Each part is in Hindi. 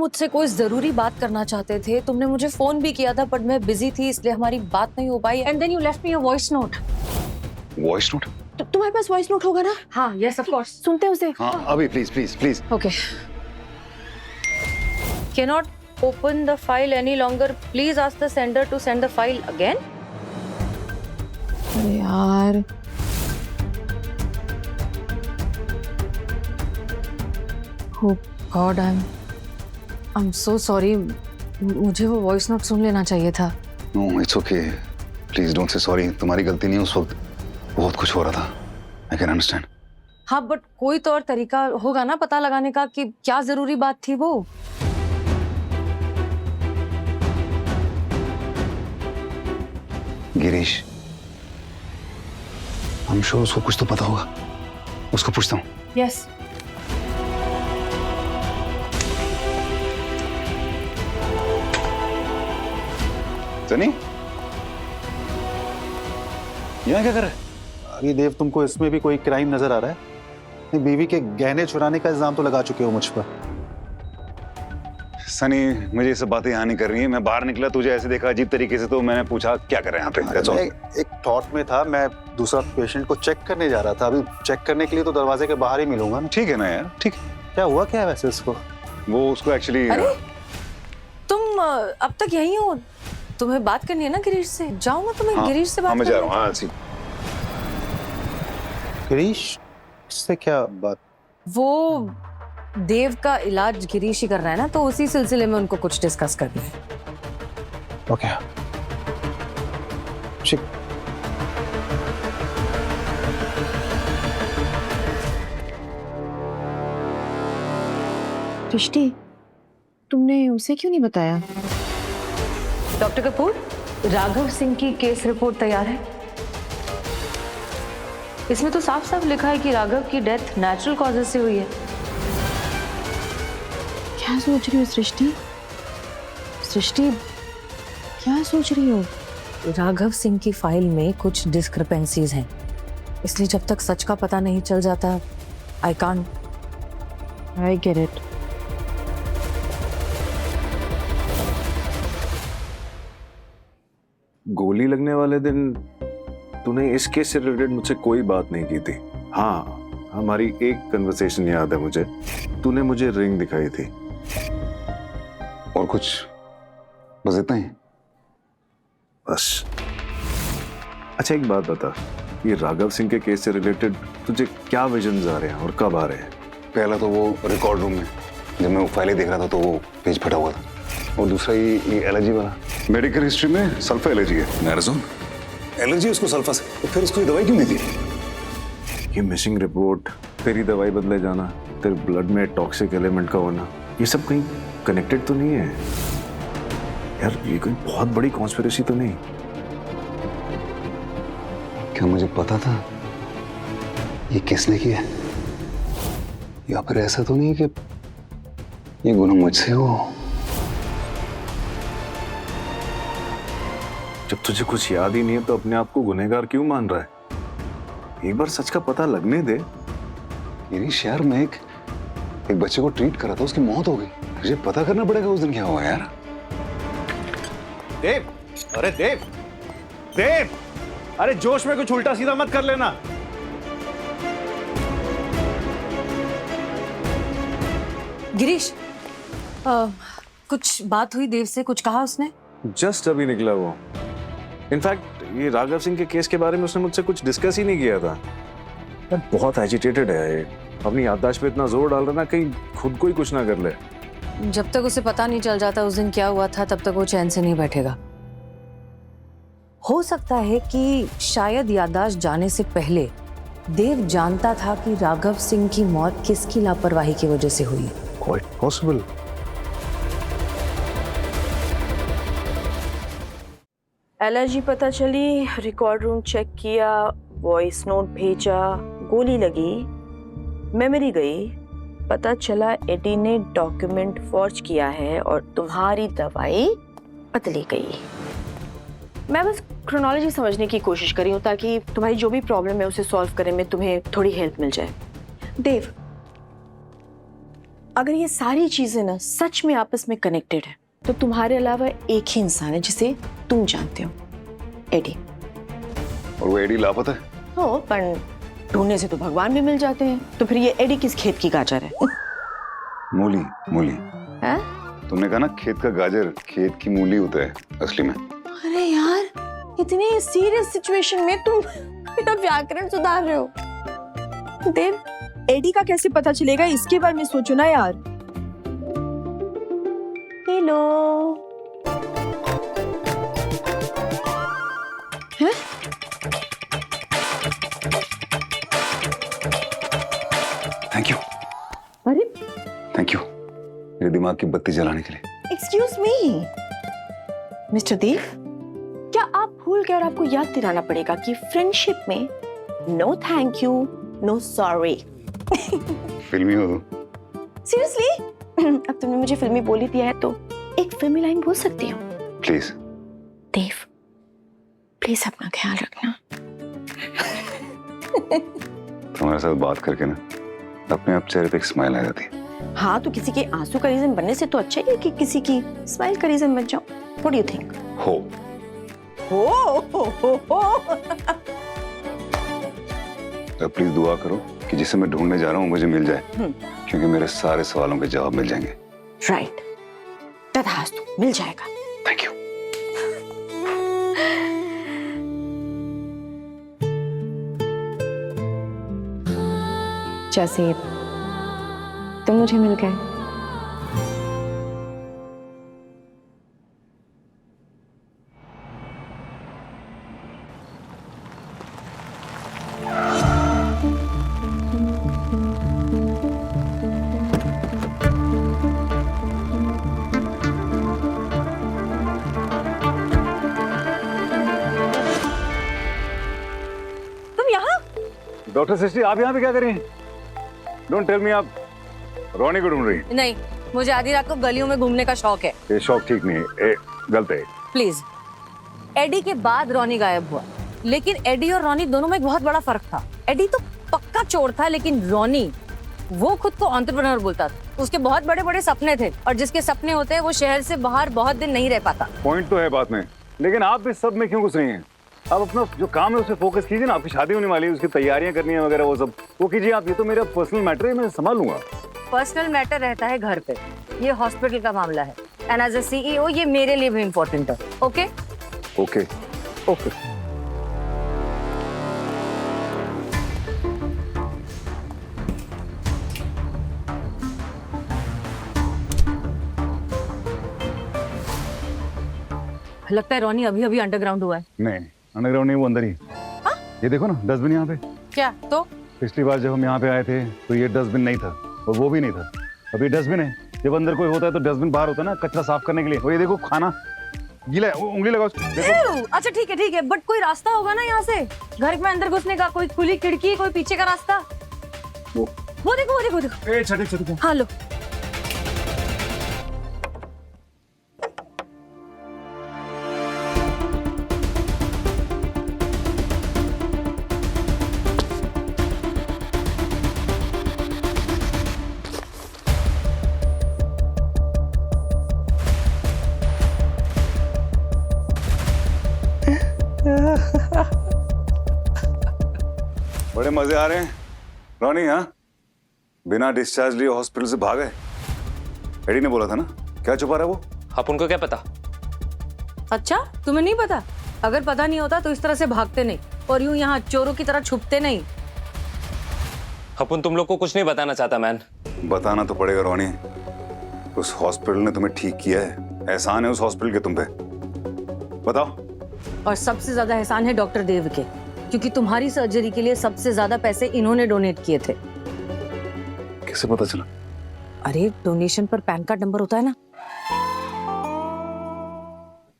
मुझसे कोई जरूरी बात करना चाहते थे। तुमने मुझे फोन भी किया था, बट मैं बिजी थी, इसलिए हमारी बात नहीं हो पाई। And then you left me a voice note. Voice note? तुम्हारे पास वॉइस नोट होगा ना? हाँ, यस ऑफ कोर्स। सुनते हैं उसे। हाँ अभी please please please. Okay. Cannot open the file any longer. Please ask the sender to send the file again. अरे यार, Oh God, I'm so sorry. मुझे वो वॉइस नोट सुन लेना चाहिए था। No it's okay, please don't say sorry. तुम्हारी गलती नहीं है, उस वक्त बहुत कुछ हो रहा था। I can understand. हाँ, बट कोई तो और तरीका होगा ना पता लगाने का कि क्या जरूरी बात थी वो। गिरीश, I'm sure उसको कुछ तो पता होगा। उसको पूछता हूँ। यस। सनी, यहाँ क्या कर रहा है? अरे देव, तुमको इसमें भी कोई क्राइम नजर आ रहा है? नहीं, बीवी के गहने चुराने का इल्जाम तो लगा चुके हो मुझ पर। सनी, मुझे ये सब बातें यहाँ नहीं कर रही है। मैं बाहर निकला, तुझे ऐसे देखा अजीब तरीके से, तो मैंने पूछा क्या कर रहे हैं यहाँ पे। That's all। एक थॉट में था, मैं दूसरा पेशेंट को चेक करने जा रहा था। अभी चेक करने के लिए तो दरवाजे के बाहर ही मिलूंगा ना। ठीक है ना यार, ठीक है। क्या हुआ क्या है वैसे उसको? वो उसको एक्चुअली। अरे तुम अब तक यहीं हो? तुम्हें बात करनी है ना गिरीश से। जाओ ना, तुम्हें हाँ, गिरीश से बात हाँ, मैं जा करनी रहा हूँ। हाँ सी। गिरीश से क्या बात? वो देव का इलाज गिरीश ही कर रहा है ना, तो उसी सिलसिले में उनको कुछ डिस्कस करना है। ओके ठीक। दृष्टि, तुमने उसे क्यों नहीं बताया? डॉक्टर कपूर, राघव सिंह की केस रिपोर्ट तैयार है। इसमें तो साफ साफ लिखा है कि राघव की डेथ नेचुरल कॉजेज से हुई है। क्या सोच रही हो सृष्टि? सृष्टि, क्या सोच रही हो? राघव सिंह की फाइल में कुछ डिस्क्रिपेंसीज हैं, इसलिए जब तक सच का पता नहीं चल जाता, I can't. I get it. गोली लगने वाले दिन तूने इस केस से रिलेटेड मुझसे कोई बात नहीं की थी। हाँ, हमारी एक कन्वर्सेशन याद है मुझे। तूने मुझे रिंग दिखाई थी। और कुछ? बस इतना ही? बस। अच्छा एक बात बता, ये राघव सिंह के केस से रिलेटेड तुझे क्या विजन्स आ रहे हैं और कब आ रहे हैं? पहला तो वो रिकॉर्ड रूम में जब मैं वो फाइलें देख रहा था तो वो पेज फटा हुआ था, और दूसरा ये एलर्जी वाला। मेडिकल हिस्ट्री में सल्फा एलर्जी है। नैरज़ोन एलर्जी उसको सल्फा से, तो फिर उसको ये दवाई क्यों दी? ये मिसिंग रिपोर्ट, तेरी दवाई बदले जाना, तेरे ब्लड में टॉक्सिक एलिमेंट का होना, ये सब कहीं कनेक्टेड तो नहीं है यार? ये कोई बहुत बड़ी कॉन्स्पिरेसी तो नहीं? क्या मुझे पता था ये किसने किया? या फिर ऐसा तो नहीं कि ये गुनाह मुझसे हो? जब तुझे कुछ याद ही नहीं है तो अपने आप को गुनहगार क्यों मान रहा है? एक बार सच का पता लगने दे। गिरीश यार, मैं एक बच्चे को ट्रीट करा था, उसकी मौत हो गई। मुझे पता करना पड़ेगा उस दिन क्या हुआ यार। देव, अरे देव, देव, अरे जोश में कुछ उल्टा सीधा मत कर लेना। गिरीश, कुछ बात हुई देव से? कुछ कहा उसने? जस्ट अभी निकला वो। इनफैक्ट ये राघव सिंह के केस के बारे में उसने मुझसे कुछ डिस्कस ही नहीं किया था। यार बहुत एजिटेटेड है ये, अपनी याददाश्त पे इतना जोर डाल रहा ना, कहीं खुद को ही कुछ ना कर ले। जब तक उसे पता नहीं चल जाता उस दिन क्या हुआ था, तब तक वो चैन से नहीं बैठेगा। हो सकता है कि शायद याददाश्त जाने से पहले देव जानता था कि राघव सिंह की मौत किसकी लापरवाही की वजह से हुई। Quite possible. एलर्जी पता चली, रिकॉर्ड रूम चेक किया, वॉइस नोट भेजा, गोली लगी, मेमोरी गई, पता चला एडी ने डॉक्यूमेंट फॉर्ज किया है और तुम्हारी दवाई बदली गई। मैं बस क्रोनोलॉजी समझने की कोशिश कर रही हूँ ताकि तुम्हारी जो भी प्रॉब्लम है उसे सॉल्व करने में तुम्हें थोड़ी हेल्प मिल जाए। देव, अगर ये सारी चीजें ना सच में आपस में कनेक्टेड है तो तुम्हारे अलावा एक ही इंसान है जिसे तुम जानते हो, एडी। और वो एडी लापता है। हो, पर ढूंढने से तो भगवान भी मिल जाते हैं, तो फिर ये एडी किस खेत की गाजर है? मूली मूली। है? तुमने कहा ना खेत का गाजर खेत की मूली होता है असली में। अरे यार, इतनी सीरियस सिचुएशन में तुम मेरा व्याकरण सुधार रहे हो। देव, एडी का कैसे पता चलेगा, इसके बारे में सोचो ना यार। हेलो। हैं? Thank you. अरे थैंक यू मेरे दिमाग की बत्ती जलाने के लिए। एक्सक्यूज मी मिस्टर देव, क्या आप भूल गए और आपको याद दिलाना पड़ेगा कि फ्रेंडशिप में no thank you, no sorry. फिल्मी हो तुम। सीरियसली? अब तुमने मुझे फिल्मी बोली दिया है तो एक फिल्मी लाइन बोल सकती हो। प्लीज। देव, प्लीज अपना ख्याल रखना। तुम्हारे साथ बात करके ना अपने आप चेहरे पे एक स्माइल आ जाती है। हाँ, तो किसी के आंसू का रीजन बनने से तो अच्छा ही है कि किसी की स्माइल का रीजन बन जाओ। What do you think? हो तो प्लीज दुआ करो कि जिसे मैं ढूंढने जा रहा हूँ मुझे मिल जाए, क्योंकि मेरे सारे सवालों के जवाब मिल जाएंगे। राइट, तथास्तु, मिल जाएगा। Thank you. जैसे तुम मुझे मिल गए। तुम यहाँ? डॉक्टर सृष्टि, आप यहाँ पे क्या कर रही हैं? डोंट टेल मी आप रोनी को ढूंढ रही हैं। नहीं, मुझे आधी रात को गलियों में घूमने का शौक है। ये शौक ठीक नहीं है, गलत है। प्लीज। एडी के बाद रॉनी गायब हुआ, लेकिन एडी और रॉनी दोनों में एक बहुत बड़ा फर्क था। एडी तो पक्का चोर था, लेकिन रॉनी वो खुद को एंटरप्रेन्योर बोलता था। उसके बहुत बड़े बड़े सपने थे, और जिसके सपने होते हैं वो शहर से बाहर बहुत दिन नहीं रह पाता। पॉइंट तो है बात में, लेकिन आप इस सब में क्यों घुस रही हैं? आप अपना जो काम है उस पर फोकस कीजिए ना। आपकी शादी होने वाली है, उसकी तैयारियां करनी है वगैरह, वो सब वो कीजिए आप। ये तो मेरा पर्सनल मैटर है, मैं संभाल लूंगा। पर्सनल मैटर रहता है घर पे, ये हॉस्पिटल का मामला है। एंड एज अ सीईओ ये मेरे लिए भी इम्पोर्टेंट है। Okay okay okay. लगता है रॉनी अभी अभी अंडरग्राउंड हुआ है। नहीं, अंडरग्राउंड नहीं, वो अंदर ही। ये देखो ना डस्टबिन यहाँ पे। क्या? तो पिछली बार जब हम यहाँ पे आए थे तो ये डस्टबिन नहीं था और वो भी नहीं था। अभी डस्टबिन है। जब अंदर कोई होता है तो डस्टबिन बाहर होता है ना, कचरा साफ करने के लिए। और ये देखो खाना गीला है, उंगली लगाओ देखो। अच्छा ठीक है, बट कोई रास्ता होगा ना यहाँ से घर में अंदर घुसने का? कोई खुली खिड़की, कोई पीछे का रास्ता? वो देखो। छठी। हाँ लो। बड़े मजे आ रहे हैं रॉनी। हाँ, बिना डिस्चार्ज लिए हॉस्पिटल से भागे। एडी ने बोला था ना, क्या छुपा रहा है वो? आप उनको क्या पता? अच्छा, तुम्हें नहीं पता? अगर पता नहीं होता तो इस तरह से भागते नहीं और यूं यहाँ चोरों की तरह छुपते नहीं। अपन तुम लोग को कुछ नहीं बताना चाहता मैन। बताना तो पड़ेगा रॉनी। उस हॉस्पिटल ने तुम्हें ठीक किया है, एहसान है उस हॉस्पिटल के तुम पे। बताओ। और सबसे ज्यादा एहसान है डॉक्टर देव के, क्योंकि तुम्हारी सर्जरी के लिए सबसे ज्यादा पैसे इन्होंने डोनेट किए थे। कैसे पता चला? अरे डोनेशन पर पैन कार्ड नंबर होता है ना।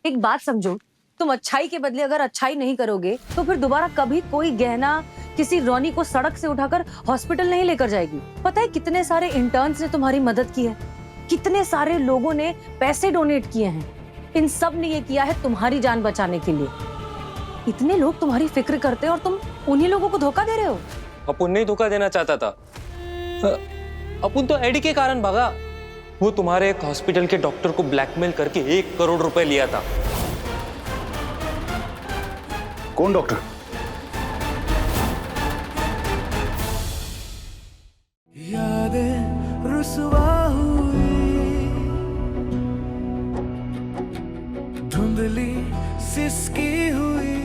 एक बात समझो, तुम अच्छाई के बदले अगर अच्छाई नहीं करोगे तो फिर दोबारा कभी कोई गहना किसी रॉनी को सड़क से उठाकर हॉस्पिटल नहीं लेकर जाएगी। पता है कितने सारे इंटर्न्स ने तुम्हारी मदद की है, कितने सारे लोगों ने पैसे डोनेट किए हैं। इन सब ने ये किया है तुम्हारी जान बचाने के लिए। इतने लोग तुम्हारी फिक्र करते हैं और तुम उन्हीं लोगों को धोखा दे रहे हो। अपन नहीं धोखा देना चाहता था। अपन तो एडी के कारण भागा। वो तुम्हारे एक हॉस्पिटल के डॉक्टर को ब्लैकमेल करके 1 करोड़ रुपए लिया था। कौन डॉक्टर? यादें रुसवा हुई, धुंधली सिसकी हुई,